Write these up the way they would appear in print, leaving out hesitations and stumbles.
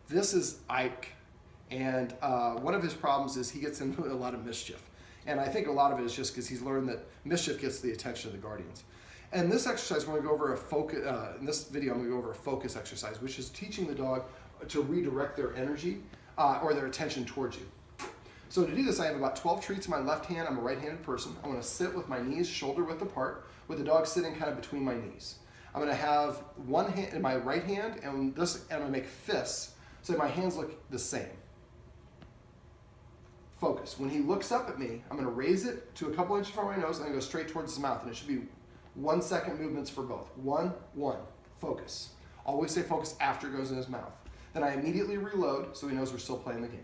This is Ike, and one of his problems is he gets into a lot of mischief. And I think a lot of it is just because he's learned that mischief gets the attention of the guardians. And this exercise, we're going to go over a focus, in this video, I'm going to go over a focus exercise, which is teaching the dog to redirect their energy or their attention towards you. So to do this, I have about 12 treats in my left hand. I'm a right-handed person. I'm going to sit with my knees shoulder width apart, with the dog sitting kind of between my knees. I'm going to have one hand in my right hand, and I'm going to make fists so that my hands look the same. Focus. When he looks up at me, I'm going to raise it to a couple inches from my nose and then go straight towards his mouth. And it should be 1 second movements for both. 1, 1. Focus. Always say focus after it goes in his mouth. Then I immediately reload so he knows we're still playing the game.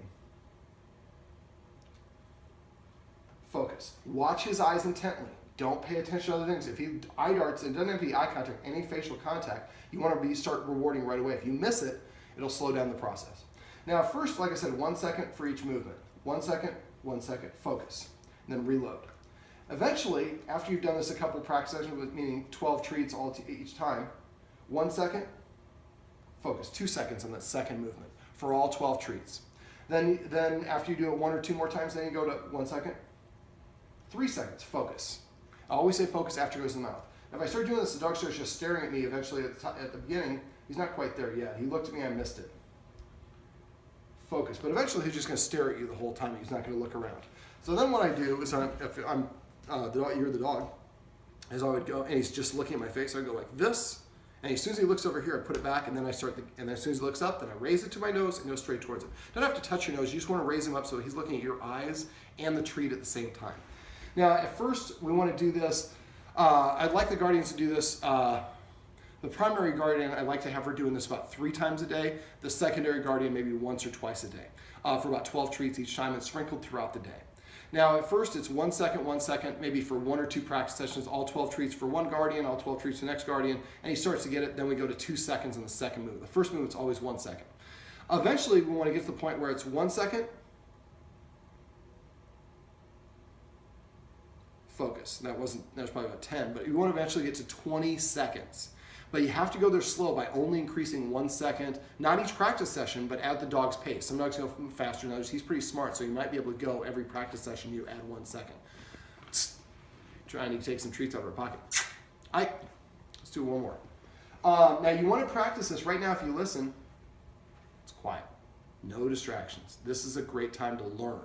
Focus. Watch his eyes intently. Don't pay attention to other things. If he eye darts and doesn't have to be eye contact, any facial contact, you want to start rewarding right away. If you miss it, it'll slow down the process. Now, first, like I said, 1 second for each movement. 1 second, 1 second, focus, and then reload. Eventually, after you've done this a couple practice sessions, meaning 12 treats each time, 1 second, focus, 2 seconds on that second movement for all 12 treats. Then after you do it 1 or 2 more times, then you go to 1 second, 3 seconds, focus. I always say focus after it goes in the mouth. If I start doing this, the dog starts just staring at me eventually at the beginning. He's not quite there yet. He looked at me, I missed it. Focus. But eventually he's just going to stare at you the whole time. He's not going to look around. So then what I do is you're the dog, is I would go, and he's just looking at my face. I go like this, and as soon as he looks over here, I put it back, and then and then as soon as he looks up, then I raise it to my nose and go straight towards him. Don't have to touch your nose. You just want to raise him up so he's looking at your eyes and the treat at the same time. Now, at first, we want to do this. I'd like the guardians to do this. The primary guardian, I'd like to have her doing this about 3 times a day. The secondary guardian, maybe once or twice a day, for about 12 treats each time and sprinkled throughout the day. Now, at first, it's 1 second, maybe for 1 or 2 practice sessions, all 12 treats for one guardian, all 12 treats for the next guardian, and he starts to get it. Then we go to 2 seconds on the second move. The first move is always 1 second. Eventually, we want to get to the point where it's 1 second, focus. That was probably about 10, but you want to eventually get to 20 seconds. But you have to go there slow by only increasing 1 second, not each practice session, but at the dog's pace. Some dogs go faster than others. He's pretty smart, so you might be able to go every practice session you add 1 second. Trying to take some treats out of her pocket. Let's do one more. Now you want to practice this right now. If you listen, it's quiet. No distractions. This is a great time to learn.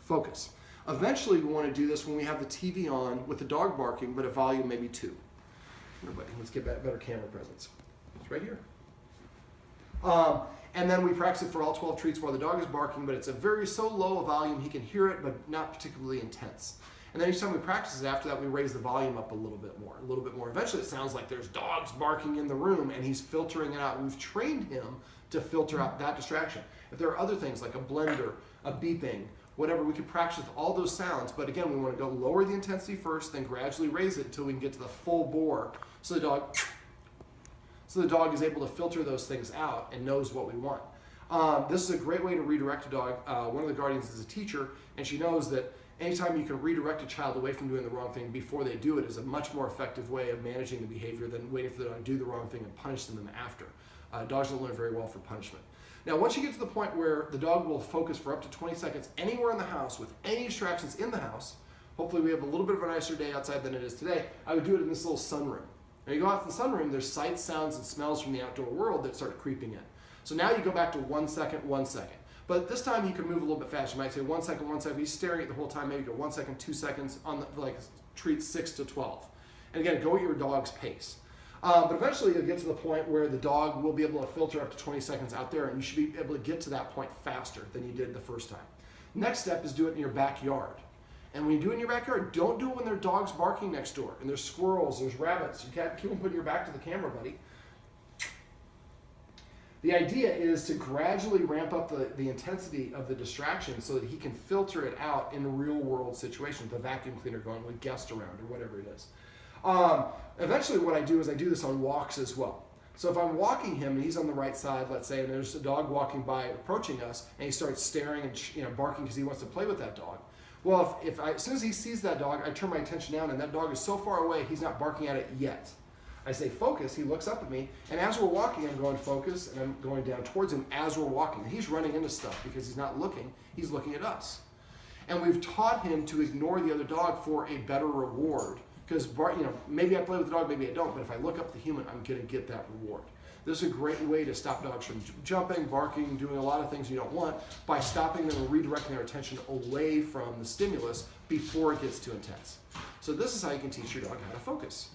Focus. Eventually, we want to do this when we have the TV on with the dog barking, but at volume maybe 2. Everybody, let's get better camera presence. It's right here. And then we practice it for all 12 treats while the dog is barking, but it's so low a volume he can hear it, but not particularly intense. And then each time we practice it, after that, we raise the volume up a little bit more. Eventually, it sounds like there's dogs barking in the room, and he's filtering it out. We've trained him to filter out that distraction. If there are other things like a blender, a beeping, whatever, we can practice with all those sounds, but again, we want to go lower the intensity first, then gradually raise it until we can get to the full bore, so the dog is able to filter those things out and knows what we want. This is a great way to redirect a dog. One of the guardians is a teacher, and she knows that anytime you can redirect a child away from doing the wrong thing before they do it is a much more effective way of managing the behavior than waiting for them to do the wrong thing and punishing them after. Dogs don't learn very well for punishment. Now, once you get to the point where the dog will focus for up to 20 seconds anywhere in the house with any distractions in the house, hopefully we have a little bit of a nicer day outside than it is today, I would do it in this little sunroom. Now you go out to the sunroom, there's sights, sounds, and smells from the outdoor world that start creeping in. So now you go back to 1 second, 1 second. But this time you can move a little bit faster. You might say 1 second, 1 second. He's staring at the whole time. Maybe go 1 second, 2 seconds on treats 6 to 12. And again, go at your dog's pace. But eventually you'll get to the point where the dog will be able to filter up to 20 seconds out there, and you should be able to get to that point faster than you did the first time. Next step is do it in your backyard. And when you do it in your backyard, don't do it when there are dogs barking next door, and there's squirrels, there's rabbits. You can't keep them putting your back to the camera, buddy. The idea is to gradually ramp up the intensity of the distraction so that he can filter it out in a real world situation, with a vacuum cleaner going, with guests around, or whatever it is. Eventually what I do is I do this on walks as well. So if I'm walking him and he's on the right side, let's say, and there's a dog walking by approaching us, and he starts staring and barking because he wants to play with that dog, Well, as soon as he sees that dog, I turn my attention down, and that dog is so far away, he's not barking at it yet. I say focus, he looks up at me, and as we're walking, I'm going focus, and I'm going down towards him as we're walking. And he's running into stuff because he's not looking, he's looking at us. And we've taught him to ignore the other dog for a better reward. Because maybe I play with the dog, maybe I don't, but if I look up the human, I'm going to get that reward. This is a great way to stop dogs from jumping, barking, doing a lot of things you don't want by stopping them and redirecting their attention away from the stimulus before it gets too intense. So this is how you can teach your dog how to focus.